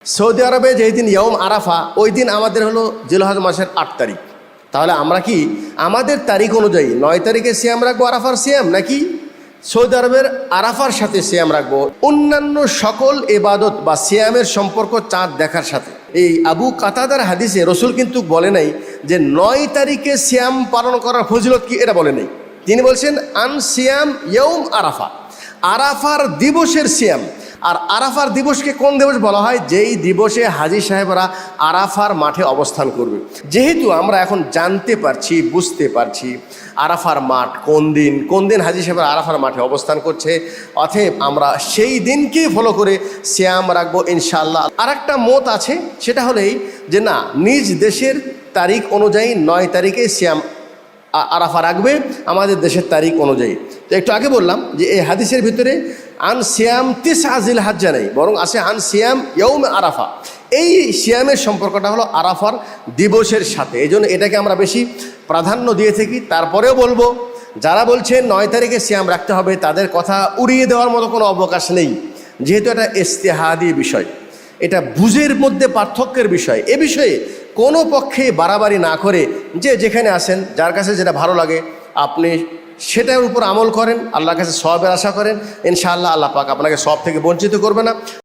Saudi আরবে যেই দিন ইয়ৌম আরাফা ওই দিন আমাদের হলো জিলহজ মাসের ৮ তারিখ। তাহলে আমরা কি আমাদের তারিখ অনুযায়ী ৯ তারিখে সিয়াম রাখবো আরাফার সিয়াম, নাকি সৌদি আরবের আরাফার সাথে সিয়াম রাখবো? অন্যান্য সকল ইবাদত বা সিয়ামের সম্পর্ক চাঁদ দেখার সাথে। এই আবু কাতাদার হাদিসে রসুল কিন্তু বলে নাই যে ৯ তারিখে সিয়াম পালন করার ফজিলত কি, এটা বলে নাই। তিনি বলছেন আন সিয়াম ইয়ৌম আরাফা, আরাফার দিবসের সিয়াম। আর আরাফার দিবসকে কোন দিবস বলা হয়? যেই দিবসে হাজী সাহেবরা আরাফার মাঠে অবস্থান করবে। যেহেতু আমরা এখন জানতে পারছি, বুঝতে পারছি আরাফার মাঠ কোন দিন হাজী সাহেবরা আরাফার মাঠে অবস্থান করছে, অতএব আমরা সেই দিনকেই ফলো করে সিয়াম রাখবো ইনশাআল্লাহ। আর একটা মত আছে, সেটা হলেই যে না, নিজ দেশের তারিখ অনুযায়ী ৯ তারিখে সিয়াম আরাফা রাখবে আমাদের দেশের তারিখ অনুযায়ী। তো একটু আগে বললাম যে এই হাদিসের ভিতরে আন সিয়াম তিসআ জিলহজ্জা নেই, বরং আছে আন সিয়াম ইয়ৌম আরাফা। এই সিয়ামের সম্পর্কটা হলো আরাফার দিবসের সাথে, এই জন্য এটাকে আমরা বেশি প্রাধান্য দিয়ে থাকি। তারপরেও বলবো, যারা বলছেন ৯ তারিখে সিয়াম রাখতে হবে, তাদের কথা উড়িয়ে দেওয়ার মতো কোনো অবকাশ নেই। যেহেতু এটা ইজতিহাদি বিষয়, এটা বুঝের মধ্যে পার্থক্যের বিষয়। এ বিষয়ে কোনো পক্ষে বাড়াবাড়ি না করে যে যেখানে আসেন, যার কাছে যেটা ভালো লাগে আপনি সেটার উপর আমল করেন, আল্লাহর কাছে সওয়াবের আশা করেন। ইনশাআল্লাহ আল্লাহ পাক আপনাকে সওয়াব থেকে বঞ্চিত করবে না।